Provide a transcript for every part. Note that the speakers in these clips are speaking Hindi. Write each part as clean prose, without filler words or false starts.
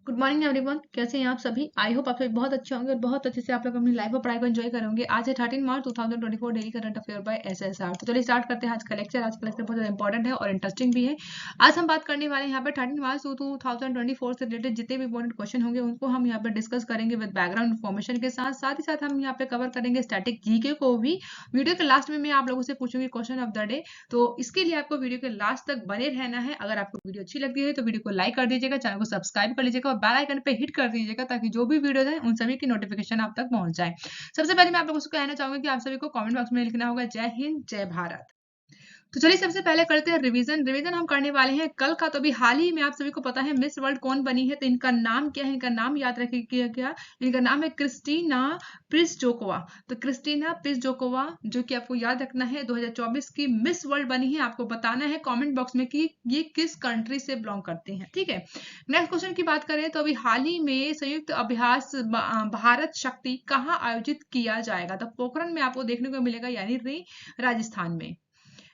गुड मॉर्निंग एवरीवन, कैसे हैं आप सभी। आई होप आप सभी बहुत अच्छे होंगे और बहुत अच्छे से आप लोग अपनी लाइफ और पढ़ाई को एंजॉय करेंगे। आज है 13 March 2024 daily current affair by SSR. तो चलिए स्टार्ट करते हैं आज का लेक्चर। आज का लेक्चर बहुत ज़्यादा इंपॉर्टेंट है और इंटरेस्टिंग भी है। आज हम बात करने वाले हैं यहाँ पे 13 मार्च 2024 से रिलेटेड जितने भी इंपॉर्टेंट क्वेश्चन होंगे उनको हम यहाँ पे डिस्कस करेंगे विद बैकग्राउंड इन्फॉर्मेशन के साथ। साथ ही साथ हम यहाँ पे कवर करेंगे स्टैटिक जीके को भी। वीडियो के लास्ट में मैं आप लोगों से पूछूंगी क्वेश्चन ऑफ द डे, तो इसके लिए आपको वीडियो के लास्ट तक बने रहना है। अगर आपको वीडियो अच्छी लगती है तो वीडियो को लाइक कर दीजिएगा, चैनल को सब्सक्राइब कर लीजिएगा और बेल आइकन पे हिट कर दीजिएगा ताकि जो भी वीडियोस हैं उन सभी की नोटिफिकेशन आप तक पहुंच जाए। सबसे पहले मैं आप लोगों से कहना चाहूंगी कि आप सभी को कमेंट बॉक्स में लिखना होगा जय हिंद जय भारत। तो चलिए सबसे पहले करते हैं रिवीजन हम करने वाले हैं कल का। तो अभी हाल ही में आप सभी को पता है मिस वर्ल्ड कौन बनी है, तो इनका नाम क्या है, इनका नाम याद रखिए क्या। इनका नाम है क्रिस्टीना प्रिसजोकोवा। तो क्रिस्टीना प्रिसजोकोवा जो कि आपको याद रखना है 2024 की मिस वर्ल्ड बनी है। आपको बताना है कमेंट बॉक्स में कि ये किस कंट्री से बिलोंग करते हैं, ठीक है। नेक्स्ट क्वेश्चन की बात करें तो अभी हाल ही में संयुक्त अभ्यास भारत शक्ति कहाँ आयोजित किया जाएगा। तो पोखरण में आपको देखने को मिलेगा, यानी राजस्थान में।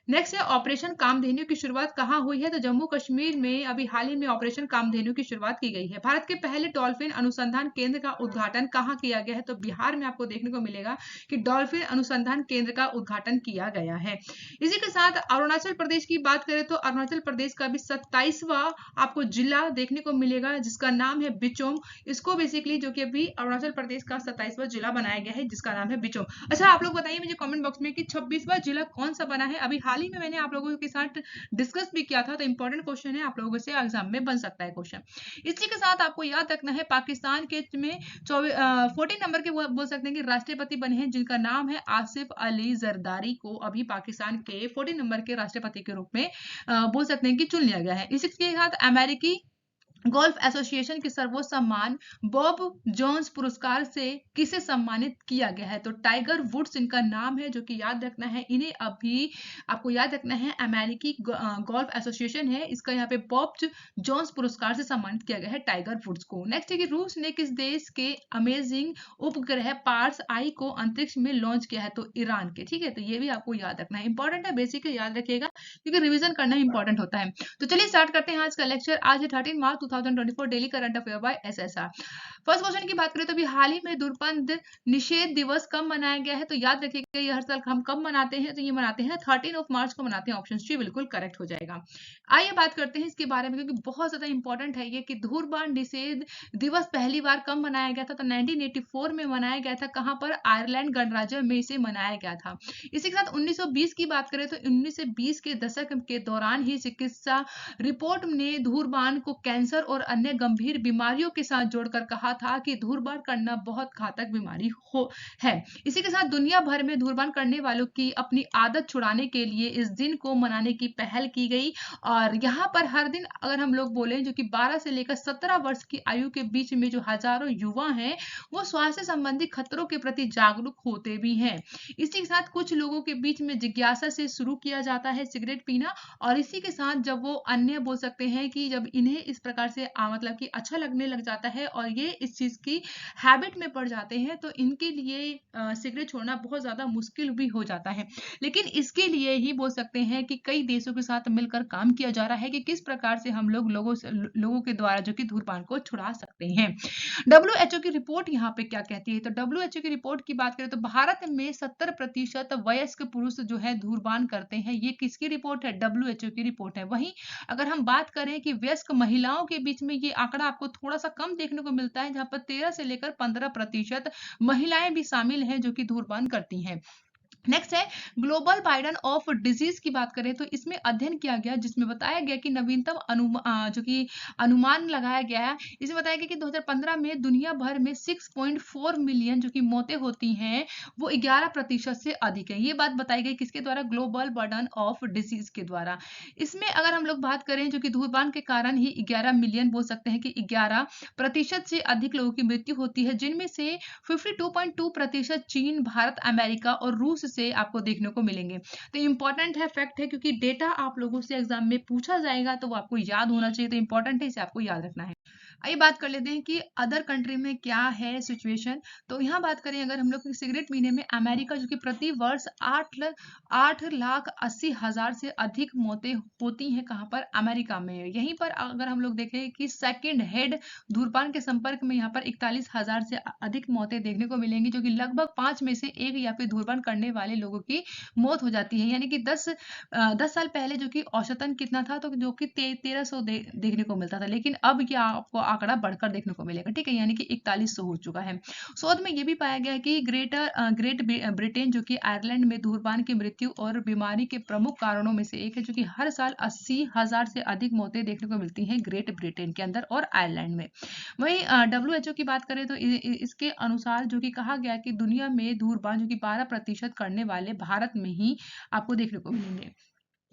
नेक्स्ट है ऑपरेशन कामधेनु की शुरुआत कहाँ हुई है। तो जम्मू कश्मीर में अभी हाल ही में ऑपरेशन कामधेनु की शुरुआत की गई है। भारत के पहले डॉल्फिन अनुसंधान केंद्र का उद्घाटन कहाँ किया गया है। तो बिहार में आपको देखने को मिलेगा कि डॉल्फिन अनुसंधान केंद्र का उद्घाटन किया गया है। इसी के साथ अरुणाचल प्रदेश की बात करें तो अरुणाचल प्रदेश का भी 27वां आपको जिला देखने को मिलेगा जिसका नाम है बिचोम। इसको बेसिकली जो कि अभी अरुणाचल प्रदेश का 27वां जिला बनाया गया है जिसका नाम है बिचोम। अच्छा, आप लोग बताइए मुझे कमेंट बॉक्स में कि 26वां जिला कौन सा बना है। अभी हाल ही में मैंने आप लोगों के साथ डिस्कस भी किया था, तो इंपॉर्टेंट क्वेश्चन है, आप लोगों से एग्जाम में बन सकता है क्वेश्चन। इसी के साथ आपको याद रखना है पाकिस्तान के में 14 नंबर के बोल सकते हैं कि राष्ट्रपति बने हैं जिनका नाम है आसिफ अली जरदारी को अभी पाकिस्तान के 14 नंबर के राष्ट्रपति के रूप में बोल सकते हैं कि चुन लिया गया है। इसी के साथ अमेरिकी गोल्फ एसोसिएशन के सर्वोच्च सम्मान बॉब जोन्स पुरस्कार से किसे सम्मानित किया गया है। तो टाइगर वुड्स इनका नाम है जो कि याद रखना है, इन्हें अभी आपको याद रखना है अमेरिकी गोल्फ एसोसिएशन है, इसका यहाँ पे बॉब जोन्स पुरस्कार से सम्मानित किया गया है टाइगर वुड्स को। नेक्स्ट है कि रूस ने किस देश के अमेजिंग उपग्रह पार्स आई को अंतरिक्ष में लॉन्च किया है। तो ईरान के, ठीक है। तो ये भी आपको याद रखना है, इंपॉर्टेंट है, बेसिक याद रखिएगा क्योंकि रिविजन करना इंपॉर्टेंट होता है। तो चलिए स्टार्ट करते हैं आज का लेक्चर। आज है 13 March 2024 daily current affair by SSR. First question की बात करें तो अभी हाल ही में धूम्रपान निषेध दिवस कब मनाया गया है। तो याद रखिएगा ये हर साल हम कब मनाते हैं, तो ये मनाते हैं 13 मार्च को मनाते हैं। ऑप्शन सी बिल्कुल करेक्ट हो जाएगा। आइए बात करते हैं इसके बारे में क्योंकि बहुत ज्यादा इंपॉर्टेंट है ये कि धूम्रपान निषेध दिवस पहली बार कब मनाया गया था। तो 1984 में मनाया गया था। कहां पर, आयरलैंड गणराज्य में इसे मनाया गया था। इसी के साथ 1920 की बात करें तो 1920 के दशक के दौरान ही चिकित्सा रिपोर्ट ने धूम्रपान को कैंसर और अन्य गंभीर बीमारियों के साथ जोड़कर कहा था कि धूम्रपान करना बहुत घातक बीमारी है। इसी के साथ दुनिया भर में धूम्रपान करने वालों की अपनी आदत छुड़ाने के लिए इस दिन को मनाने की पहल की गई। और यहाँ पर हर दिन अगर हम लोग बोले जो कि 12 से लेकर 17 वर्ष की आयु के बीच में जो हजारों युवा हैं वो स्वास्थ्य संबंधी खतरों के प्रति जागरूक होते भी हैं। इसी के साथ कुछ लोगों के बीच में जिज्ञासा से शुरू किया जाता है सिगरेट पीना, और इसी के साथ जब वो अन्य बोल सकते हैं कि जब इन्हें इस प्रकार से मतलब कि अच्छा लगने लग जाता है और ये इस चीज की हैबिट में पड़ जाते हैं तो इनके लिए सिगरेट छोड़ना बहुत ज्यादा मुश्किल भी हो जाता है। लेकिन इसके लिए ही बोल सकते हैं कि कई देशों के साथ मिलकर काम किया जा रहा है कि किस प्रकार से हम लोगों के द्वारा जो कि धूम्रपान को छुड़ा सकते हैं। WHO की रिपोर्ट यहाँ पे क्या कहती है। तो WHO की रिपोर्ट की बात करें तो भारत में 70% वयस्क पुरुष जो है धूम्रपान करते हैं। ये किसकी रिपोर्ट है, WHO की रिपोर्ट है। वहीं अगर हम बात करें कि वयस्क महिलाओं के बीच में ये आंकड़ा आपको थोड़ा सा कम देखने को मिलता है, जहां पर 13 से लेकर 15% महिलाएं भी शामिल हैं जो कि धूम्रपान करती हैं। नेक्स्ट है ग्लोबल बाइडन ऑफ डिजीज की बात करें तो इसमें अध्ययन किया गया जिसमें बताया गया कि नवीनतम जो कि अनुमान लगाया गया है। इसमें बताया गया कि 2015 में दुनिया भर में 6.4 मिलियन जो कि मौतें होती हैं वो 11% से अधिक है। ये बात बताई गई किसके द्वारा, ग्लोबल बर्डन ऑफ डिजीज के द्वारा। इसमें अगर हम लोग बात करें जो कि धूम्रपान के कारण ही 11 मिलियन बोल सकते हैं कि 11% से अधिक लोगों की मृत्यु होती है, जिनमें से 52.2% चीन, भारत, अमेरिका और रूस से आपको देखने को मिलेंगे। तो इंपॉर्टेंट है, फैक्ट है, क्योंकि डेटा आप लोगों से एग्जाम में पूछा जाएगा तो वो आपको याद होना चाहिए। तो इंपॉर्टेंट है, इसे आपको याद रखना है। आइए बात कर लेते हैं कि अदर कंट्री में क्या है सिचुएशन। तो यहाँ बात करें अगर हम लोग सिगरेट पीने में, अमेरिका जो कि प्रति वर्ष 8,80,000 से अधिक मौतें होती हैं, कहाँ पर? अमेरिका में। यहीं पर अगर हम लोग देखें कि सेकंड हेड धूम्रपान के संपर्क में यहाँ पर 41,000 से अधिक मौतें देखने को मिलेंगी, जो कि लगभग 5 में से 1 या फिर धूम्रपान करने वाले लोगों की मौत हो जाती है। यानी कि 10 साल पहले जो कि औसतन कितना था, तो जो कि 1300 देखने को मिलता था, लेकिन अब क्या आपको आंकड़ा बढ़कर देखने को मिलेगा, ठीक है, यानी कि 4100 हो चुका है। शोध में ये भी पाया गया है कि ग्रेट ब्रिटेन जो कि आयरलैंड में धूम्रपान की मृत्यु और बीमारी के प्रमुख कारणों में से एक है, जो कि हर साल 80,000 से अधिक मौतें देखने को मिलती हैं ग्रेट ब्रिटेन के अंदर और आयरलैंड में। वहीं WHO की बात करें तो इसके अनुसार जो कि कहा गया है कि दुनिया में धूम्रपान जो कि 12% करने वाले भारत में ही आपको देखने को मिलेंगे।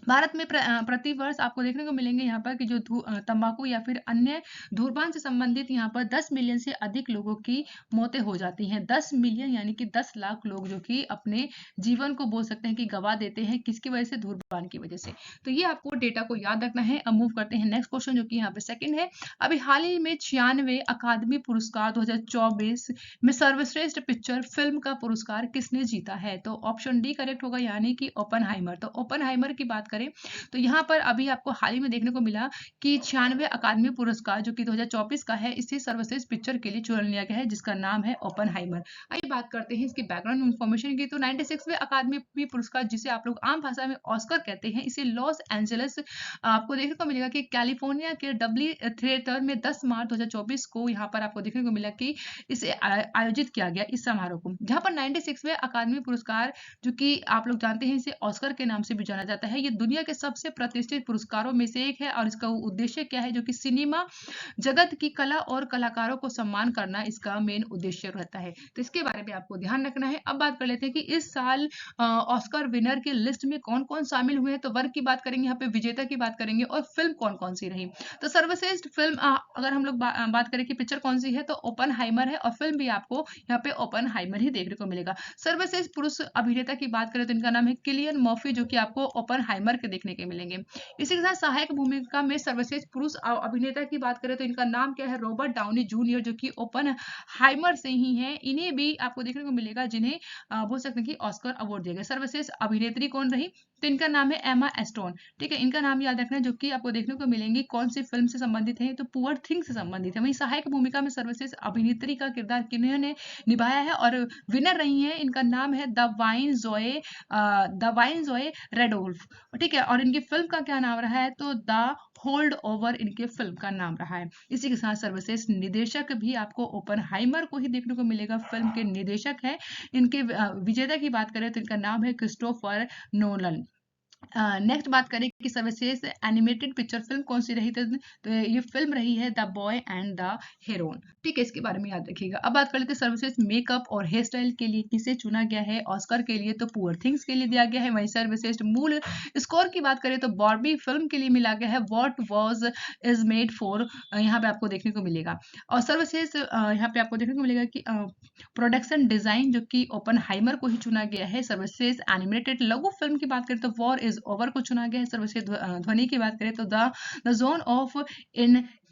भारत में प्रति वर्ष आपको देखने को मिलेंगे यहाँ पर कि जो तंबाकू या फिर अन्य धूम्रपान से संबंधित यहाँ पर 10 मिलियन से अधिक लोगों की मौतें हो जाती हैं। 10 मिलियन यानी कि 10 लाख लोग जो कि अपने जीवन को बोल सकते हैं कि गवा देते हैं, किसकी वजह से? धूम्रपान की वजह से। तो ये आपको डेटा को याद रखना है। अब मूव करते हैं नेक्स्ट क्वेश्चन, जो कि यहाँ पे सेकंड है। अभी हाल ही में 96वें अकादमी पुरस्कार 2024 में सर्वश्रेष्ठ पिक्चर फिल्म का पुरस्कार किसने जीता है? तो ऑप्शन डी करेक्ट होगा, यानी कि ओपनहाइमर। तो ओपनहाइमर की बात करें तो यहाँ पर अभी आपको हाल ही में देखने को मिला कि 96वें अकादमी पुरस्कार जो कि 2024 का है, इसे सर्वश्रेष्ठ पिक्चर के लिए चुन लिया गया है, जिसका नाम है ओपनहाइमर। आइए बात करते हैं इसकी बैकग्राउंड इन्फॉर्मेशन की। तो 96वें अकादमी पुरस्कार, जिसे आप लोग आम भाषा में ऑस्कर कहते हैं, इसे लॉस एंजलिस आपको देखने को मिलेगा कि कैलिफोर्निया के डब्ल्यू थिएटर में 10 मार्च 2024 को यहाँ पर आपको देखने को मिला कि इसे आयोजित किया गया इस समारोह को, जहाँ पर 96वें अकादमी पुरस्कार जो कि आप लोग जानते हैं इसे ऑस्कर के नाम से भी जाना जाता है, ये दुनिया के सबसे प्रतिष्ठित पुरस्कारों में से एक है। और इसका उद्देश्य क्या है? जो कि सिनेमा जगत की कला और कलाकारों को सम्मान करना इसका मेन उद्देश्य रहता है। तो इसके बारे में आपको ध्यान रखना है। अब बात कर लेते हैं कि इस साल ऑस्कर विनर की लिस्ट में कौन कौन शामिल हुए हैं। तो वर्ग की बात करेंगे, यहाँ पे विजेता की बात करेंगे और फिल्म कौन कौन सी रही। तो सर्वश्रेष्ठ फिल्म अगर हम लोग बात करें कि पिक्चर कौन सी है, तो ओपनहाइमर है, और फिल्म भी आपको यहाँ पे ओपनहाइमर ही देखने को मिलेगा। सर्वश्रेष्ठ पुरुष अभिनेता की बात करें तो इनका नाम है किलियन मर्फी, जो कि आपको ओपनहाइमर के देखने के मिलेंगे। इसी के साथ सहायक भूमिका में सर्वश्रेष्ठ पुरुष अभिनेता की बात करें तो इनका नाम क्या है? रॉबर्ट डाउनी जूनियर, जो कि ओपनहाइमर से ही है। इन्हें भी आपको देखने को मिलेगा, जिन्हें बोल सकते हैं कि ऑस्कर अवार्ड दिया गया। सर्वश्रेष्ठ अभिनेत्री कौन रही? तो इनका नाम है एमा स्टोन, ठीक है, इनका नाम याद रखना, जो कि आपको देखने को मिलेंगी कौन सी फिल्म से संबंधित है? तो पुअर थिंग्स से संबंधित है। वहीं सहायक भूमिका में सर्वश्रेष्ठ अभिनेत्री का किरदार किन्होंने निभाया है और विनर रही है, इनका नाम है द वाइन जोए रेडोल्फ, ठीक है, और इनकी फिल्म का क्या नाम रहा है? तो द होल्ड ओवर इनके फिल्म का नाम रहा है। इसी के साथ सर्वश्रेष्ठ निदेशक भी आपको ओपनहाइमर को ही देखने को मिलेगा, फिल्म के निदेशक है। इनके विजेता की बात करें तो इनका नाम है क्रिस्टोफर नोलन। नेक्स्ट बात करें कि सर्वश्रेष्ठ एनिमेटेड पिक्चर फिल्म कौन सी रही, तो ये फिल्म रही है the boy and the Heron, ठीक है, इसके बारे में याद रखिएगा। अब बात कर लेते हैं सर्वश्रेष्ठ मेकअप और हेयर स्टाइल के लिए किसे चुना गया है ऑस्कर के लिए, तो पुअर थिंग्स के लिए दिया गया है। वहीं सर्वश्रेष्ठ मूल स्कोर की बात करें तो बॉर्बी फिल्म के लिए मिला गया है, what was is made for, यहाँ पे आपको देखने को मिलेगा। और सर्वश्रेष्ठ यहाँ पे आपको देखने को मिलेगा कि प्रोडक्शन डिजाइन जो कि ओपनहाइमर को ही चुना गया है। सर्वश्रेष्ठ एनिमेटेड लघु फिल्म की बात करें तो वॉर इज ओवर को चुना गया है। सर्वश्रेष्ठ ध्वनि की बात करें तो द जोन ऑफ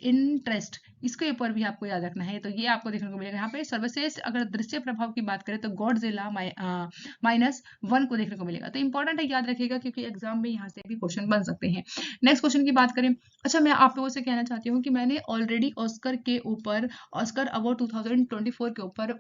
इंटरेस्ट, इसके ऊपर भी आपको याद रखना है, तो ये आपको देखने को मिलेगा। यहाँ पे सर्वश्रेष्ठ अगर दृश्य प्रभाव की बात करें तो गॉडजिला -1 को देखने को मिलेगा। तो इंपॉर्टेंट है, याद रखिएगा, क्योंकि एग्जाम में यहाँ से भी क्वेश्चन बन सकते हैं। नेक्स्ट क्वेश्चन की बात करें, अच्छा मैं आप लोगों से कहना चाहती हूँ कि मैंने ऑलरेडी ऑस्कर के ऊपर, ऑस्कर अवार्ड 2024 के ऊपर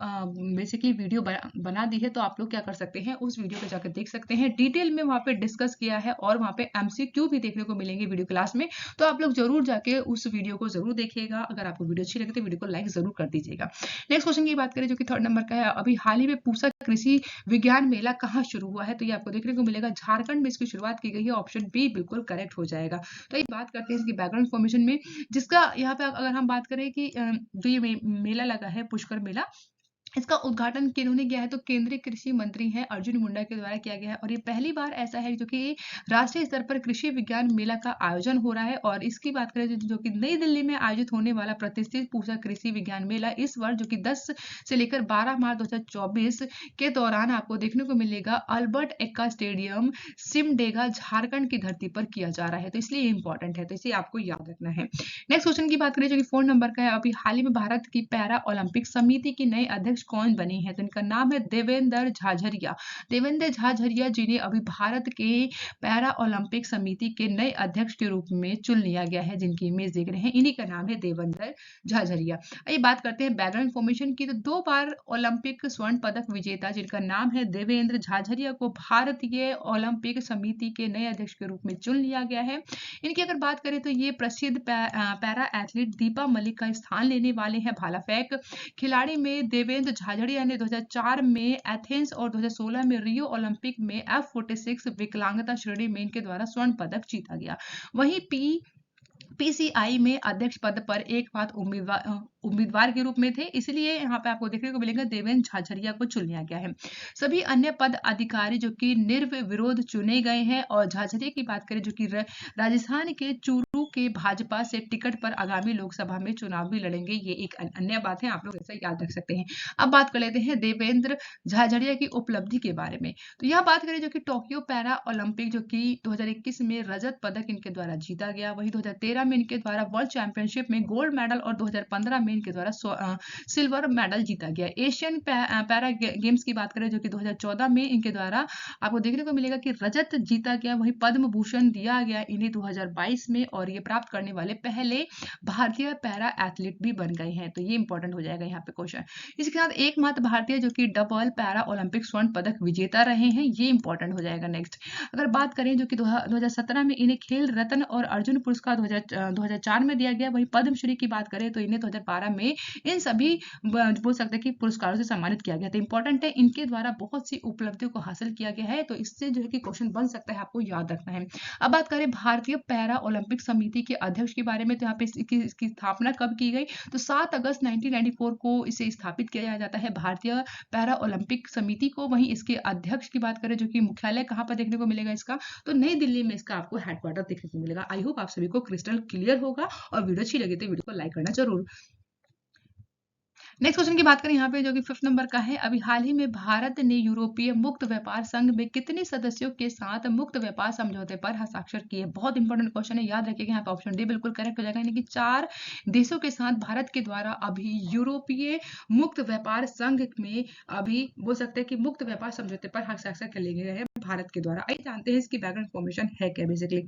बेसिकली वीडियो बना दी है, तो आप लोग क्या कर सकते हैं, उस वीडियो को जाकर देख सकते हैं। डिटेल में वहाँ पे डिस्कस किया है और वहाँ पे MCQ भी देखने को मिलेंगे वीडियो क्लास में, तो आप लोग जरूर जाके उस वीडियो को जरूर देखिएगा। अगर आपको वीडियो अच्छी लगे तो वीडियो को लाइक जरूर कर दीजिएगा। नेक्स्ट क्वेश्चन की बात करें जो कि 3rd नंबर का है, अभी हाल ही में पूसा कृषि विज्ञान मेला कहाँ शुरू हुआ है, तो ये आपको देखने को मिलेगा झारखंड में इसकी शुरुआत की गई है। ऑप्शन बी बिल्कुल करेक्ट हो जाएगा। तो एक बात करते हैं इसकी बैकग्राउंड इन्फॉर्मेशन में, जिसका यहाँ पे अगर हम बात करें कि जो ये मेला लगा है पुष्कर मेला, इसका उद्घाटन किन्होंने किया है, तो केंद्रीय कृषि मंत्री हैं अर्जुन मुंडा के द्वारा किया गया है और ये पहली बार ऐसा है जो कि राष्ट्रीय स्तर पर कृषि विज्ञान मेला का आयोजन हो रहा है। और इसकी बात करें जो कि नई दिल्ली में आयोजित होने वाला प्रतिष्ठित पूसा कृषि विज्ञान मेला इस वर्ष जो कि 10 से लेकर 12 मार्च 2024 के दौरान आपको देखने को मिलेगा अल्बर्ट एक्का स्टेडियम, सिमडेगा, झारखंड की धरती पर किया जा रहा है। तो इसलिए इंपॉर्टेंट है, तो इसे आपको याद रखना है। नेक्स्ट क्वेश्चन की बात करें जो कि 4 नंबर का है, अभी हाल ही में भारत की पैरा ओलंपिक समिति की नए अध्यक्ष कौन बनी है, तो इनका नाम है देवेंद्र झाझरिया। देवेंद्र झाझरिया जिन्हें अभी भारत के पैरा ओलंपिक समिति के नए अध्यक्ष के रूप में चुन लिया गया है, जिनकी इमेज देख रहे हैं, इन्हीं का नाम है देवेंद्र झाझरिया। आइए बात करते हैं बैकग्राउंड इन्फॉर्मेशन की, तो 2 बार ओलंपिक स्वर्ण पदक विजेता जिनका नाम है देवेंद्र झाझरिया को भारतीय ओलंपिक समिति के नए अध्यक्ष के रूप में चुन लिया गया है। इनकी अगर बात करें तो ये प्रसिद्ध पैरा एथलीट दीपा मलिक का स्थान लेने वाले हैं। भाला फेंक खिलाड़ी में देवेंद्र झाझड़िया ने 2004 में एथेंस और 2016 में रियो ओलंपिक में F46 विकलांगता श्रेणी में इनके द्वारा स्वर्ण पदक जीता गया। वहीं पीसीआई में अध्यक्ष पद पर एक बात उम्मीदवार के रूप में थे, इसलिए यहाँ पे आपको देखने को मिलेगा देवेंद्र झाझरिया को चुन लिया गया है। सभी अन्य पद अधिकारी जो कि निर्विरोध चुने गए हैं। और झाझरिया की बात करें जो कि राजस्थान के चूरू के भाजपा से टिकट पर आगामी लोकसभा में चुनाव भी लड़ेंगे, ये एक अन्य बात है, आप लोग ऐसा याद रख सकते हैं। अब बात कर लेते हैं देवेंद्र झाझरिया की उपलब्धि के बारे में। तो यह बात करें जो कि टोक्यो पैरा ओलंपिक जो कि 2021 में रजत पदक इनके द्वारा जीता गया, वही 2013 में इनके द्वारा वर्ल्ड चैंपियनशिप में गोल्ड मेडल और 2015 में इनके द्वारा सिल्वर मेडल जीता गया। एशियन पैरा गेम्स की बात करें जो कि 2014 में इनके द्वारा आपको देखने को मिलेगा कि रजत जीता गया, वही पद्म भूषण दिया गया इन्हें 2022 में, और ये प्राप्त करने वाले पहले भारतीय पैरा एथलीट भी बन गए हैं। तो ये इंपॉर्टेंट हो जाएगा यहाँ पे क्वेश्चन। इसके साथ एकमात्र भारतीय जो कि डबल पैरा ओलंपिक स्वर्ण पदक विजेता रहे हैं, ये इंपॉर्टेंट हो जाएगा। नेक्स्ट अगर बात करें जो कि 2017 में इन्हें खेल रत्न और अर्जुन पुरस्कार 2004 में दिया गया, वही पद्मश्री की बात करें तो इन्हें 2012 में इन सभी बोल सकते हैं कि पुरस्कारों से सम्मानित किया गया। तो इंपॉर्टेंट है, इनके द्वारा बहुत सी उपलब्धियों को हासिल किया गया है, तो इससे जो है कि क्वेश्चन बन सकता है, आपको याद रखना है। अब बात करें भारतीय पैरा ओलंपिक समिति के अध्यक्ष के बारे में, तो यहाँ पे इसकी स्थापना कब की गई, तो 7 अगस्त 1994 को इसे स्थापित किया जाता है भारतीय पैरा ओलंपिक समिति को। वहीं इसके अध्यक्ष की बात करें जो कि मुख्यालय कहाँ पर देखने को मिलेगा इसका, तो नई दिल्ली में इसका आपको हेडक्वार्टर देखने को मिलेगा। आई होप आप सभी को क्रिस्टल क्लियर होगा, और वीडियो अच्छी लगी तो वीडियो को लाइक करना जरूर। नेक्स्ट क्वेश्चन की बात करें यहाँ पे जो कि 5th नंबर का है, अभी हाल ही में भारत ने यूरोपीय मुक्त व्यापार संघ में कितने सदस्यों के साथ मुक्त व्यापार समझौते पर हस्ताक्षर किए। बहुत इंपॉर्टेंट क्वेश्चन है, याद रखिएगा यहाँ पे ऑप्शन डी बिल्कुल करेक्ट हो जाएगा, यानी कि 4 देशों के साथ भारत के द्वारा अभी यूरोपीय मुक्त व्यापार संघ में अभी बोल सकते हैं कि मुक्त व्यापार समझौते पर हस्ताक्षर कर लिए गए हैं भारत के द्वारा। आइए जानते हैं इसकी बैकग्राउंड इन्फॉर्मेशन है क्या बेसिकली।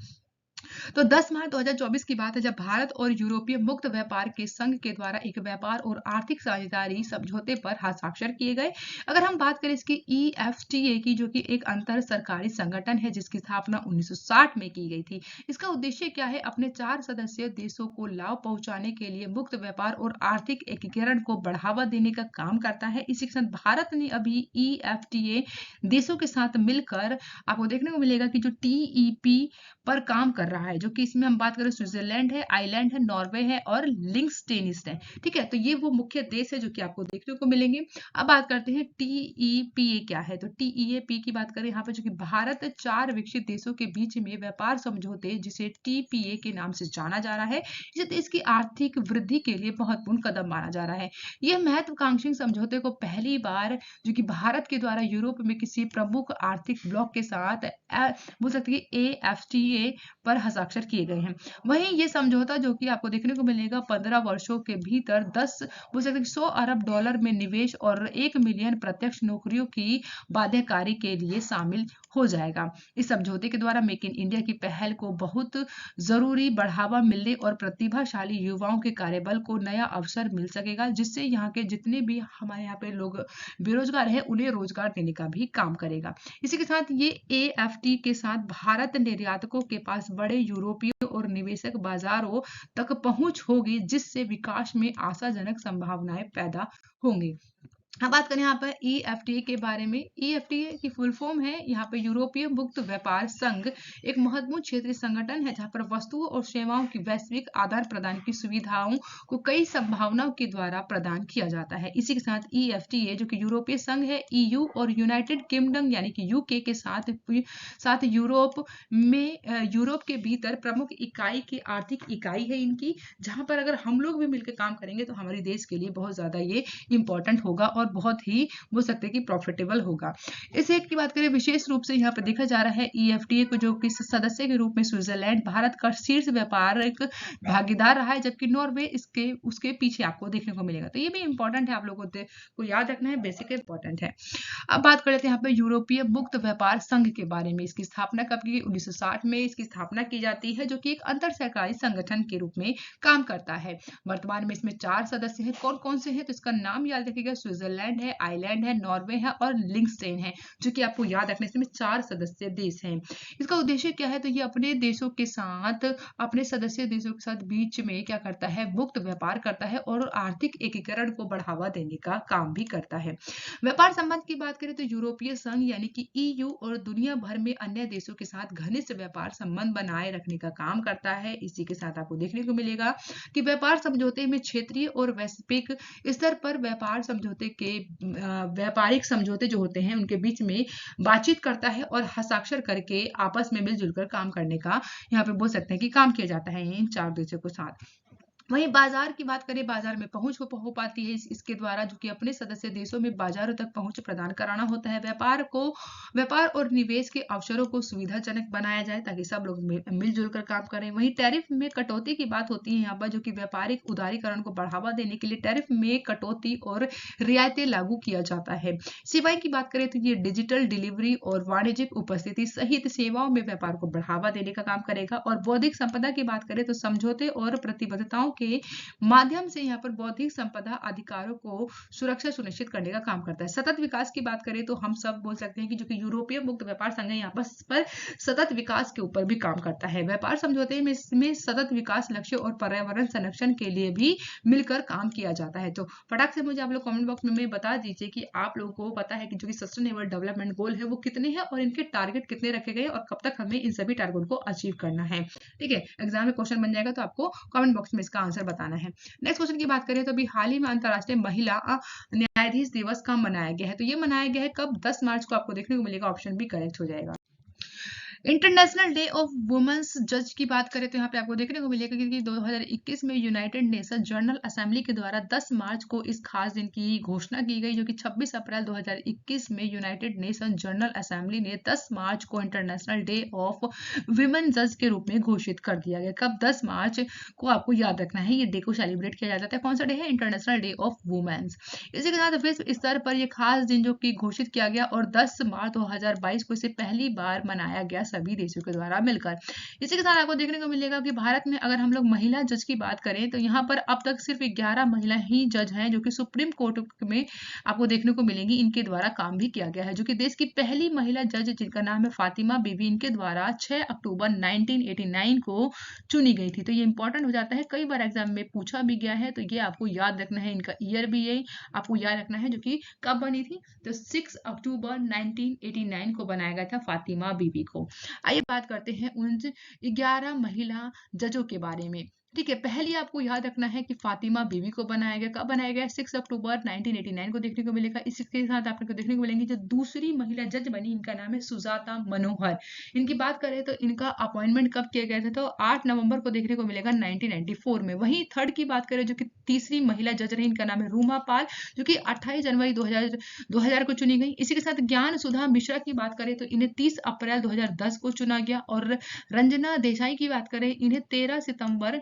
तो 10 मार्च 2024 की बात है जब भारत और यूरोपीय मुक्त व्यापार के संघ के द्वारा एक व्यापार और आर्थिक साझेदारी समझौते पर हस्ताक्षर किए गए। अगर हम बात करें इसकी EFTA की, जो कि एक अंतर सरकारी संगठन है जिसकी स्थापना 1960 में की गई थी। इसका उद्देश्य क्या है, अपने 4 सदस्य देशों को लाभ पहुंचाने के लिए मुक्त व्यापार और आर्थिक एकीकरण को बढ़ावा देने का काम करता है। इसी के साथ भारत ने अभी EFTA देशों के साथ मिलकर आपको देखने को मिलेगा कि जो TEP पर काम कर रहा है, जो कि इसमें हम बात करें स्विट्जरलैंड है, आइलैंड है, नॉर्वे है और लिंक्सटेनिस्ट है। ठीक है, तो ये वो मुख्य देश है जो कि आपको देखने को मिलेंगे। अब बात करते हैं TEPA क्या है, तो TEPA की बात करें यहाँ पे जो कि भारत 4 विकसित देशों के बीच में व्यापार समझौते जिसे TPA के नाम से जाना जा रहा है, इसे देश की आर्थिक वृद्धि के लिए महत्वपूर्ण कदम माना जा रहा है। यह महत्वाकांक्षी समझौते को पहली बार जो कि भारत के द्वारा यूरोप में किसी प्रमुख आर्थिक ब्लॉक के साथ बोल सकते हैं AFTA पर हस्ताक्षर किए गए हैं। वहीं ये समझौता जो कि आपको देखने को मिलेगा 15 वर्षों के भीतर 10 बोल सकते हैं 100 अरब डॉलर में निवेश और 1 मिलियन प्रत्यक्ष नौकरियों की बाध्यकारी के लिए शामिल हो जाएगा। इस समझौते के द्वारा मेक इन इंडिया की पहल को बहुत जरूरी बढ़ावा मिलने और प्रतिभाशाली युवाओं के कार्यबल को नया अवसर मिल सकेगा, जिससे यहाँ के जितने भी हमारे यहाँ पे लोग बेरोजगार हैं उन्हें रोजगार देने का भी काम करेगा। इसी के साथ ये AFTA के साथ भारत निर्यातकों के पास बड़े यूरोपीय और निवेशक बाजारों तक पहुंच होगी, जिससे विकास में आशाजनक संभावनाएं पैदा होंगी। अब बात करें यहाँ पर EFTA के बारे में। EFTA की फुल फॉर्म है यहाँ पे यूरोपीय मुक्त व्यापार संघ, एक महत्वपूर्ण क्षेत्रीय संगठन है जहाँ पर वस्तुओं और सेवाओं की वैश्विक आदान प्रदान की सुविधाओं को कई संभावनाओं के द्वारा प्रदान किया जाता है। इसी के साथ EFTA जो कि यूरोपीय संघ है, EU और यूनाइटेड किंगडम यानी कि UK के साथ यूरोप के भीतर प्रमुख इकाई की आर्थिक इकाई है इनकी, जहां पर अगर हम लोग भी मिलकर काम करेंगे तो हमारे देश के लिए बहुत ज्यादा ये इंपॉर्टेंट होगा और बहुत ही बोल सकते हैं कि प्रॉफिटेबल होगा। इस एक्ट की बात करें विशेष रूप से यहाँ पर देखा जा रहा है EFTA को जो कि सदस्य के रूप में स्विट्जरलैंड भारत का शीर्ष व्यापारिक भागीदार रहा है, जबकि नॉर्वे इसके उसके पीछे आपको देखने को मिलेगा। तो ये भी इंपॉर्टेंट है, आप लोगों को याद रखना है, बेसिक इंपॉर्टेंट है। अब बात कर लेते हैं यहाँ पे यूरोपीय मुक्त व्यापार संघ के बारे में। इसकी स्थापना कब की? 1960 में इसकी स्थापना की जाती है, जो कि एक अंतर सरकारी संगठन के रूप में काम करता है। वर्तमान में इसमें 4 सदस्य हैं। कौन कौन से हैं? तो इसका नाम याद रखिएगा, स्विट्जरलैंड है, आइलैंड है, नॉर्वे है और लिंक्सटेन है, जो कि आपको याद रखने से 4 सदस्य देश हैं। इसका उद्देश्य क्या है? तो ये अपने देशों के साथ, अपने सदस्य देशों के साथ बीच में क्या करता है? मुक्त व्यापार करता है और आर्थिक एकीकरण को बढ़ावा देने का काम भी करता है। व्यापार संबंध की बात करें तो यूरोपीय संघ यानी कि EU और दुनिया भर में अन्य देशों के साथ घनिष्ठ व्यापार संबंध बनाए रखने का काम करता है। इसी के साथ आपको देखने को मिलेगा कि व्यापार समझौते में क्षेत्रीय और वैश्विक स्तर पर व्यापार समझौते के व्यापारिक समझौते जो होते हैं उनके बीच में बातचीत करता है और हस्ताक्षर करके आपस में मिलजुल कर काम करने का यहाँ पे बोल सकते हैं कि काम किया जाता है इन 4 देशों के साथ। वहीं बाजार की बात करें, बाजार में पहुंच हो पाती है इसके द्वारा, जो कि अपने सदस्य देशों में बाजारों तक पहुंच प्रदान कराना होता है। व्यापार और निवेश के अवसरों को सुविधाजनक बनाया जाए ताकि सब लोग मिलजुल कर काम करें। वहीं टैरिफ में कटौती की बात होती है यहाँ पर, जो कि व्यापारिक उदारीकरण को बढ़ावा देने के लिए टैरिफ में कटौती और रियायतें लागू किया जाता है। सेवाएं की बात करें तो ये डिजिटल डिलीवरी और वाणिज्यिक उपस्थिति सहित सेवाओं में व्यापार को बढ़ावा देने का काम करेगा। और बौद्धिक संपदा की बात करें तो समझौते और प्रतिबद्धताओं के माध्यम से यहाँ पर बौद्धिक संपदा अधिकारों को सुरक्षा सुनिश्चित करने का काम करता है। सतत विकास की बात करें तो हम सब बोल सकते हैं कि जो कि यूरोपीय मुक्त व्यापार संघ है यहाँ पर सतत विकास के ऊपर भी काम करता है। व्यापार समझौते में सतत विकास लक्ष्य और पर्यावरण संरक्षण के लिए भी मिलकर काम किया जाता है। तो फटाक से मुझे आप लोग कमेंट बॉक्स में बता दीजिए कि आप लोगों को पता है कि जो कि सस्टेनेबल डेवलपमेंट गोल है वो कितने हैं और इनके टारगेट कितने रखे गए और कब तक हमें इन सभी टारगेट को अचीव करना है। ठीक है, एग्जाम में क्वेश्चन बन जाएगा तो आपको कमेंट बॉक्स में इसका आंसर बताना है। नेक्स्ट क्वेश्चन की बात करें तो अभी हाल ही में अंतरराष्ट्रीय महिला न्यायाधीश दिवस कब मनाया गया है? तो ये मनाया गया है कब? 10 मार्च को आपको देखने को मिलेगा, ऑप्शन भी करेक्ट हो जाएगा। इंटरनेशनल डे ऑफ वुमेन्स जज की बात करें तो यहाँ पे आपको देखने को मिलेगा कि 2021 में यूनाइटेड नेशन जनरल असेंबली के द्वारा 10 मार्च को इस खास दिन की घोषणा की गई, जो कि 26 अप्रैल 2021 में यूनाइटेड नेशन जनरल असेंबली ने 10 मार्च को इंटरनेशनल डे ऑफ वुमेन जज के रूप में घोषित कर दिया गया। कब? 10 मार्च को आपको याद रखना है, ये डे को सेलिब्रेट किया जाता है। कौन सा डे है? International day of womens. इसी के साथ विश्व स्तर पर यह खास दिन जो कि घोषित किया गया और 10 मार्च 2022 को इसे पहली बार मनाया गया सभी देशों के द्वारा मिलकर। इसी के साथ आपको देखने को मिलेगा कि भारत में अगर हम लोग महिला जज की बात करें तो यहाँ पर अब तक सिर्फ 11 महिला ही जज हैं जो कि सुप्रीम कोर्ट में आपको देखने को मिलेंगी, इनके द्वारा काम भी किया गया है। जो कि देश की पहली महिला जज जिनका नाम है फातिमा बीबी, इनके द्वारा 6 अक्टूबर 1989 को चुनी गई थी। तो ये इंपॉर्टेंट हो जाता है, कई बार एग्जाम में पूछा भी गया है, तो ये आपको याद रखना है। इनका ईयर भी यही आपको याद रखना है, जो कि कब बनी थी? तो 6 अक्टूबर 1989 को बनाया गया था फातिमा बीबी को। आइए बात करते हैं उन 11 महिला जजों के बारे में। ठीक है, पहली आपको याद रखना है कि फातिमा बीवी को बनाया गया। कब बनाया गया? 6 अक्टूबर 1989 को देखने को मिलेगा। इसके साथ आपको देखने को मिलेंगी जो दूसरी महिला जज बनी, इनका नाम है सुजाता मनोहर। इनकी बात करें तो इनका अपॉइंटमेंट कब किया गया था? तो 8 नवंबर को देखने को मिलेगा 1994 में। वहीं थर्ड की बात करें जो कि तीसरी महिला जज रही, इनका नाम है रूमा पाल, जो कि 28 जनवरी 2000 को चुनी गई। इसी के साथ ज्ञान सुधा मिश्रा की बात करें तो इन्हें 30 अप्रैल 2010 को चुना गया। और रंजना देसाई की बात करें, इन्हें 13 सितंबर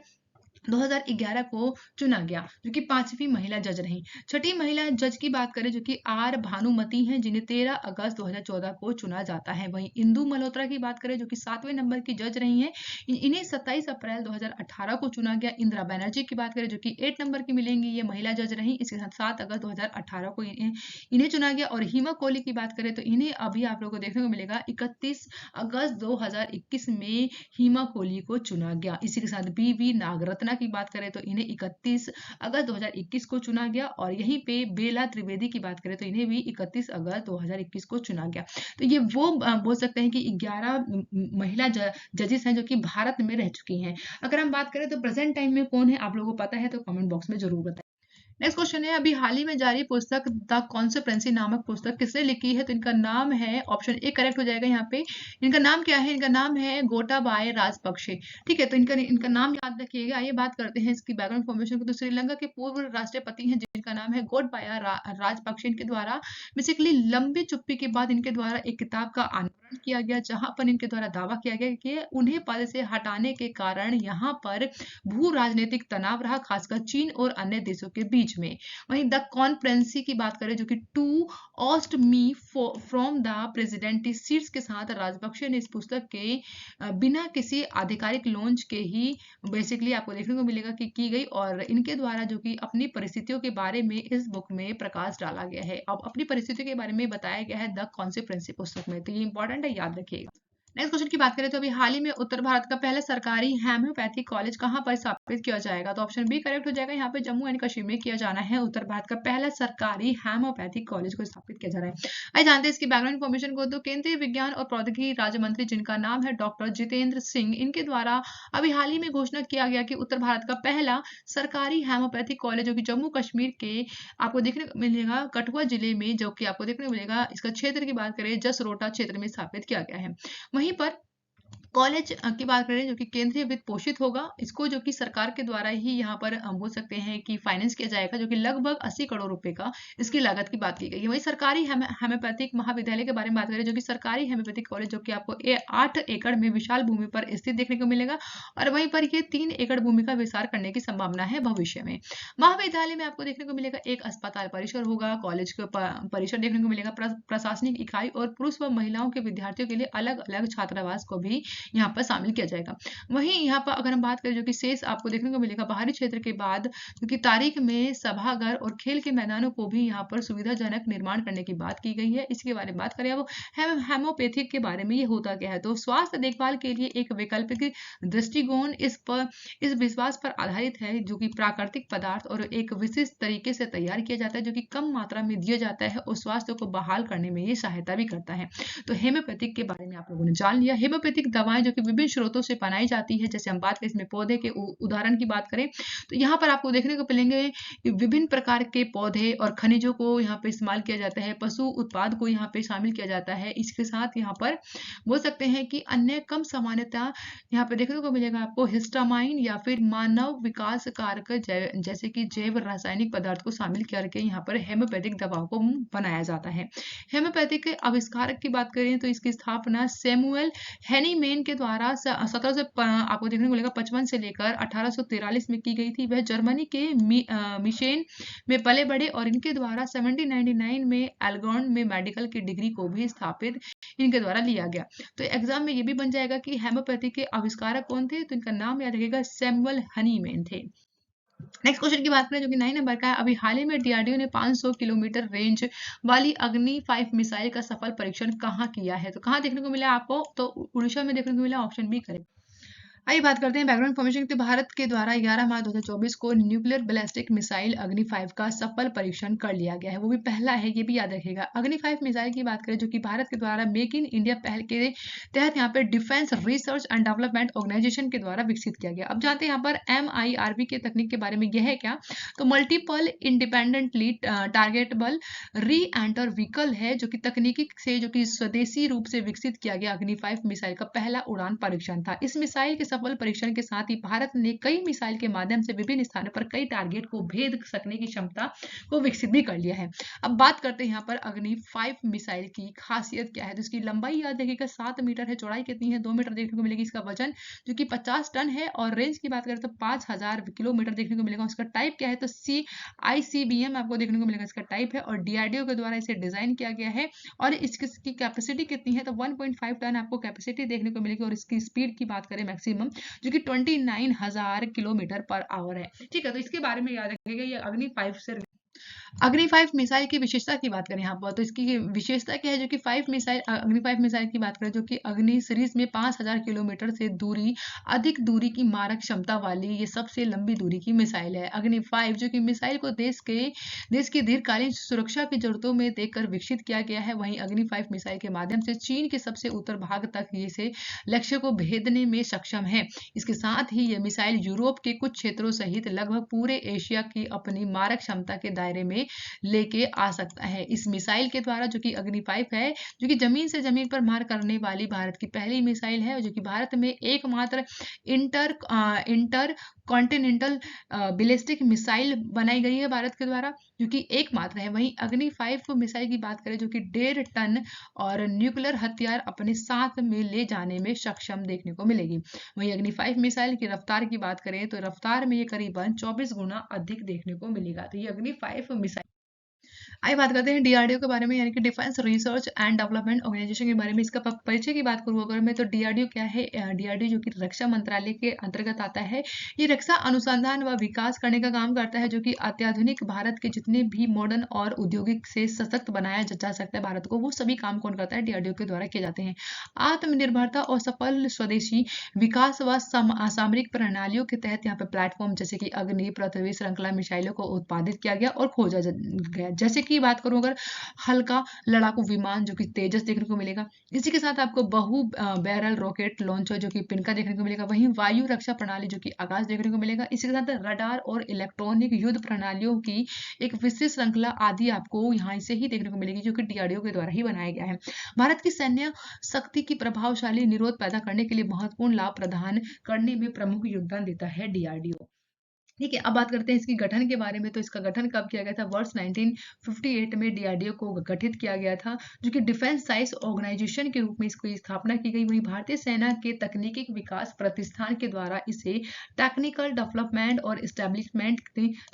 2011 को चुना गया, जो कि 5वीं महिला जज रही। छठी महिला जज की बात करें जो कि आर भानुमति हैं, जिन्हें 13 अगस्त 2014 को चुना जाता है। वहीं इंदु मल्होत्रा की बात करें जो कि 7वें नंबर की जज रही हैं, इन्हें 27 अप्रैल 2018 को चुना गया। इंदिरा बनर्जी की बात करें जो कि 8 नंबर की मिलेंगी, ये महिला जज रही, इसके साथ 7 अगस्त 2018 को इन्हें चुना गया। और हिमा कोहली की बात करें तो इन्हें अभी आप लोगों को देखने को मिलेगा 31 अगस्त 2021 में हिमा कोहली को चुना गया। इसी के साथ BV नागरत्ना की बात करें तो इन्हें 31 अगस्त 2021 को चुना गया, और यहीं पे बेला त्रिवेदी की बात करें तो इन्हें भी 31 अगस्त 2021 को चुना गया। तो ये वो बोल सकते हैं कि 11 महिला जजेस हैं जो कि भारत में रह चुकी हैं। अगर हम बात करें तो प्रेजेंट टाइम में कौन है, आप लोगों को पता है तो कमेंट बॉक्स में जरूर बताएं। नेक्स्ट क्वेश्चन है, अभी हाल ही में जारी पुस्तक द कॉन्स्पिरेसी नामक पुस्तक किसने लिखी है? तो इनका नाम है, ऑप्शन ए करेक्ट हो जाएगा यहाँ पे। इनका नाम क्या है? इनका नाम है गोटाबाय राजपक्षे। ठीक है, तो इनका इनका नाम याद रखिएगा। आइए बात करते हैं इसकी बैकग्राउंड इन्फॉर्मेशन को। तो श्रीलंका के पूर्व राष्ट्रपति हैं जिनका नाम है गोटाबाया राजपक्षे। इनके द्वारा बेसिकली लंबी चुप्पी के बाद इनके द्वारा एक किताब का अनावरण किया गया, जहां पर इनके द्वारा दावा किया गया कि उन्हें पद से हटाने के कारण यहाँ पर भू राजनीतिक तनाव रहा, खासकर चीन और अन्य देशों के बीच में। वहीं द कॉन्स्पिरेसी की बात करें जो कि to oust me from the presidency के साथ राजपक्षे ने इस पुस्तक के बिना किसी आधिकारिक लॉन्च के ही बेसिकली आपको देखने को मिलेगा कि की गई, और इनके द्वारा जो कि अपनी परिस्थितियों के बारे में इस बुक में प्रकाश डाला गया है। अब अपनी परिस्थितियों के बारे में बताया गया है द कॉन्स्पिरेसी पुस्तक में, तो ये इंपॉर्टेंट है, याद रखिएगा। नेक्स्ट क्वेश्चन की बात करें तो अभी हाल ही में उत्तर भारत का पहला सरकारी होम्योपैथिक कॉलेज कहां पर स्थापित किया जाएगा? तो ऑप्शन बी करेक्ट हो जाएगा। यहाँ पे जम्मू एंड कश्मीर में किया जाना है उत्तर भारत का पहला सरकारी होम्योपैथिक कॉलेज को स्थापित किया जा रहा है। आइए जानते हैं इसकी बैकग्राउंड इन्फॉर्मेशन को। तो केंद्रीय विज्ञान और प्रौद्योगिकी राज्य मंत्री जिनका नाम है डॉक्टर जितेंद्र सिंह, इनके द्वारा अभी हाल ही में घोषणा किया गया कि उत्तर भारत का पहला सरकारी होम्योपैथिक कॉलेज जो कि जम्मू कश्मीर के आपको देखने को मिलेगा कठुआ जिले में, जो कि आपको देखने को मिलेगा, इसका क्षेत्र की बात करें जसरोटा क्षेत्र में स्थापित किया गया है। वहीं पर कॉलेज की बात करें जो कि केंद्रीय वित्त पोषित होगा, इसको जो कि सरकार के द्वारा ही यहाँ पर बोल सकते हैं कि फाइनेंस किया जाएगा, जो कि लगभग 80 करोड़ रुपए का इसकी लागत की बात की गई है। वही सरकारी होम्योपैथिक महाविद्यालय के बारे में बात करें जो कि सरकारी होम्योपैथिक कॉलेज जो कि आपको 8 एकड़ में विशाल भूमि पर स्थित देखने को मिलेगा, और वहीं पर ये 3 एकड़ भूमि का विस्तार करने की संभावना है भविष्य में। महाविद्यालय में आपको देखने को मिलेगा एक अस्पताल परिसर होगा, कॉलेज का परिसर देखने को मिलेगा, प्रशासनिक इकाई और पुरुष व महिलाओं के विद्यार्थियों के लिए अलग अलग छात्रावास को भी यहाँ पर शामिल किया जाएगा। वहीं यहाँ पर अगर हम बात करें जो कि शेष आपको देखने को मिलेगा बाहरी क्षेत्र के बाद, क्योंकि तारीख में सभागार और खेल के मैदानों को भी यहाँ पर सुविधाजनक निर्माण करने की बात की गई है। इसके बारे में बात करें अब हेमोपैथिक के बारे में, ये होता क्या है? तो स्वास्थ्य देखभाल के लिए एक वैकल्पिक दृष्टिकोण इस विश्वास पर आधारित है जो कि प्राकृतिक पदार्थ और एक विशिष्ट तरीके से तैयार किया जाता है, जो कि कम मात्रा में दिया जाता है और स्वास्थ्य को बहाल करने में ये सहायता भी करता है। तो हेमोपैथिक के बारे में आप लोगों ने जान लिया। हेमोपैथिक दवाएं जो कि विभिन्न स्रोतों से बनाई जाती है, जैसे हम बात करें इसमें पौधे के उदाहरण की बात करें तो यहाँ पर आपको देखने को मिलेंगे विभिन्न प्रकार के पौधे और खनिजों को यहाँ पे इस्तेमाल किया जाता है, पशु उत्पाद को यहाँ पे शामिल किया जाता है। इसके साथ यहाँ पर बोल सकते हैं कि अन्य कम सामान्यता यहाँ पे देखने को मिलेगा आपको हिस्टामाइन या फिर मानव विकास कारक जैसे कि जैव रासायनिक पदार्थ को शामिल करके यहाँ पर हेमोपैथिक दवाओं को बनाया जाता है। हेमोपैथिक के आविष्कारक की बात करें तो इसकी स्थापना सैमुअल हेनीमैन के द्वारा 1700 आपको देखने को मिलेगा 55 से लेकर 1843 में की गई थी। वह जर्मनी के मिशेन में पले बड़े और इनके द्वारा 1799 में एल्गॉन में मेडिकल की डिग्री को भी स्थापित इनके द्वारा लिया गया। तो एग्जाम में ये भी बन जाएगा कि हेमोपैथी के आविष्कारक कौन थे, तो इनका नाम याद रखिएगा सैमुअल हनीमैन थे। नेक्स्ट क्वेश्चन की बात करें जो कि 9 नंबर का है, अभी हाल ही में डीआरडीओ ने 500 किलोमीटर रेंज वाली अग्नि 5 मिसाइल का सफल परीक्षण कहाँ किया है? तो कहाँ देखने को मिला आपको? तो उड़ीसा में देखने को मिला, ऑप्शन बी करें। आइए बात करते हैं बैकग्राउंड इन्फॉर्मेशन की। भारत के द्वारा 11 मार्च 2024 को न्यूक्लियर बैलिस्टिक मिसाइल अग्नि 5 का सफल परीक्षण कर लिया गया है, वो भी पहला है, ये भी याद रखिएगा। अग्नि 5 मिसाइल की बात करें जो कि भारत के द्वारा मेक इन इंडिया पहल के तहत यहाँ पे defence research and development organisation के द्वारा विकसित किया गया। अब जानते हैं यहाँ पर MIRV के तकनीक के बारे में, यह है क्या? तो मल्टीपल इंडिपेंडेंटली टारगेटेबल री एंटर व्हीकल है, जो कि तकनीकी से जो कि स्वदेशी रूप से विकसित किया गया अग्नि 5 मिसाइल का पहला उड़ान परीक्षण था। इस मिसाइल के सफल परीक्षण के साथ ही भारत ने कई मिसाइल के माध्यम से विभिन्न स्थानों पर कई टारगेट को भेद सकने की क्षमता को विकसित भी कर लिया है। अब बात करते हैं यहाँ पर अग्नि 5 मिसाइल की खासियत क्या है। तो इसकी लंबाई याद रखिएगा 7 मीटर है, चौड़ाई कितनी है? 2 मीटर देखने को मिलेगी। इसका वजन जो कि 50 टन है, और रेंज की बात करें तो 5000 किलोमीटर देखने को मिलेगा। उसका टाइप क्या है? तो ICBM आपको देखने को मिलेगा, इसका टाइप है, और डीआरडीओ के द्वारा इसे डिजाइन किया गया है। और इसकी कैपेसिटी कितनी है? तो 1.5 टन आपको कैपेसिटी देखने को मिलेगी, और इसकी स्पीड की बात करें मैक्सिमम जो कि 29,000 किलोमीटर पर आवर है। ठीक है, तो इसके बारे में याद रखिएगा, ये अग्नि 5 से अग्नि 5 मिसाइल की विशेषता की बात करें यहाँ पर, तो इसकी विशेषता क्या है जो कि 5 मिसाइल अग्नि 5 मिसाइल की बात करें जो कि अग्नि सीरीज में 5000 किलोमीटर से अधिक दूरी की मारक क्षमता वाली ये सबसे लंबी दूरी की मिसाइल है। अग्नि 5 जो कि मिसाइल को देश की दीर्घकालीन सुरक्षा की जरूरतों में देखकर विकसित किया गया है। वहीं अग्नि 5 मिसाइल के माध्यम से चीन के सबसे उत्तर भाग तक ये से लक्ष्य को भेदने में सक्षम है। इसके साथ ही ये मिसाइल यूरोप के कुछ क्षेत्रों सहित लगभग पूरे एशिया की अपनी मारक क्षमता के दायरे में लेके आ सकता है। इस मिसाइल के द्वारा जो कि अग्नि 5 है जो कि जमीन से जमीन पर मार करने वाली भारत की पहली मिसाइल है, जो कि भारत में एकमात्र इंटर कॉन्टिनेंटल बैलिस्टिक मिसाइल बनाई गई है भारत के द्वारा, जो कि एकमात्र है। वहीं अग्नि 5 मिसाइल की बात करें जो कि 1.5 टन और न्यूक्लियर हथियार अपने साथ में ले जाने में सक्षम देखने को मिलेगी। वहीं अग्नि 5 मिसाइल की रफ्तार की बात करें तो रफ्तार में ये करीबन 24 गुना अधिक देखने को मिलेगा। तो ये अग्नि 5 मिसाइल। आइए बात करते हैं डीआरडीओ के बारे में, यानी कि defence research and development organisation के बारे में। इसका परिचय की बात करूँ अगर मैं, तो डीआरडीओ क्या है? डीआरडीओ जो कि रक्षा मंत्रालय के अंतर्गत आता है। ये रक्षा अनुसंधान व विकास करने का काम करता है, जो कि अत्याधुनिक भारत के जितने भी मॉडर्न और औद्योगिक से सशक्त बनाया जा सकता है भारत को, वो सभी काम कौन करता है? डीआरडीओ के द्वारा किए जाते हैं। आत्मनिर्भरता और सफल स्वदेशी विकास व सामरिक प्रणालियों के तहत यहाँ पे प्लेटफॉर्म जैसे कि अग्नि, पृथ्वी श्रृंखला मिसाइलों को उत्पादित किया गया और खोजा गया। जैसे कि बात करूं अगर हल्का लड़ाकू विमान जो कि तेजस देखने को मिलेगा, इसी के साथ आपको बहु बैरल रॉकेट लॉन्चर जो कि पिनका देखने को मिलेगा। वहीं वायु रक्षा प्रणाली जो कि आकाश देखने को मिलेगा। इसी के साथ रडार और इलेक्ट्रॉनिक युद्ध प्रणालियों की एक विशेष श्रृंखला आदि आपको यहाँ से ही देखने को मिलेगी, जो कि डीआरडीओ के द्वारा ही बनाया गया है। भारत की सैन्य शक्ति की प्रभावशाली निरोध पैदा करने के लिए महत्वपूर्ण लाभ प्रदान करने में प्रमुख योगदान देता है डीआरडीओ। ठीक है, अब बात करते हैं इसकी गठन के बारे में। तो इसका गठन कब किया गया था? वर्ष 1958 में डीआरडीओ को गठित किया गया था, जो कि डिफेंस साइंस ऑर्गेनाइजेशन के रूप में इसकी स्थापना की गई। वहीं भारतीय सेना के तकनीकी विकास प्रतिष्ठान के द्वारा इसे टेक्निकल डेवलपमेंट और एस्टेब्लिशमेंट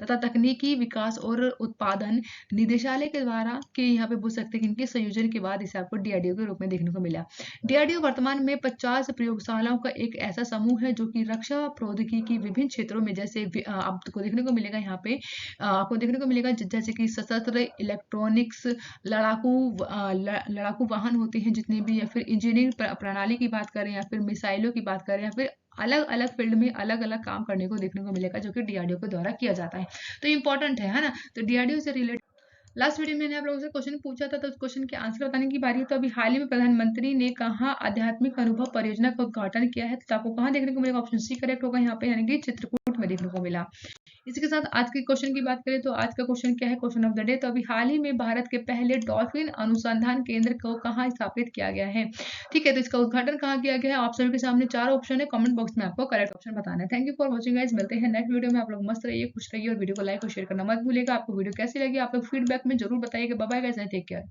तथा तकनीकी विकास और उत्पादन निदेशालय के द्वारा के यहाँ पे बोल सकते हैं कि इनके संयोजन के बाद इसे आपको डीआरडीओ के रूप में देखने को मिला। डीआरडीओ वर्तमान में 50 प्रयोगशालाओं का एक ऐसा समूह है जो कि रक्षा प्रौद्योगिकी की विभिन्न क्षेत्रों में, जैसे आपको देखने को मिलेगा यहाँ पे आपको देखने को मिलेगा जैसे कि सशस्त्र, इलेक्ट्रॉनिक्स, लड़ाकू वाहन होते हैं जितने भी, या फिर इंजीनियरिंग प्रणाली की बात करें, या फिर मिसाइलों की बात करें, या फिर अलग अलग फील्ड में अलग अलग काम करने को देखने को मिलेगा, जो कि डीआरडीओ के द्वारा किया जाता है। तो इंपॉर्टेंट है ना? तो डीआरडीओ से रिलेटेड लास्ट वीडियो में मैंने आप लोगों से क्वेश्चन पूछा था, तो उस क्वेश्चन के आंसर बताने की बारी है। तो अभी हाल ही में प्रधानमंत्री ने कहाँ आध्यात्मिक अनुभव परियोजना का उद्घाटन किया है? तो आपको कहाँ देखने को मिलेगा? ऑप्शन सी करेक्ट होगा यहाँ पे, यानी कि चित्रकूट में देखने को मिला। इसी के साथ आज के क्वेश्चन की बात करें तो आज का क्वेश्चन क्या है? Question of the day. तो अभी हाल ही में भारत के पहले डॉल्फिन अनुसंधान केंद्र को कहाँ स्थापित किया गया है? ठीक है, तो इसका उद्घाटन कहाँ किया गया है? आप सभी के सामने 4 ऑप्शन है, कमेंट बॉक्स में आपको करेक्ट ऑप्शन बताना है। Thank you for watching guys, मिलते हैं नेक्स्ट वीडियो में। आप लोग मस्त रहिए, खुश रहिए और वीडियो को लाइक और शेयर करना मत भूलिएगा। आपको वीडियो कैसी लगी आप लोग फीडबैक में जरूर बताइएगा। Bye bye guys, take care.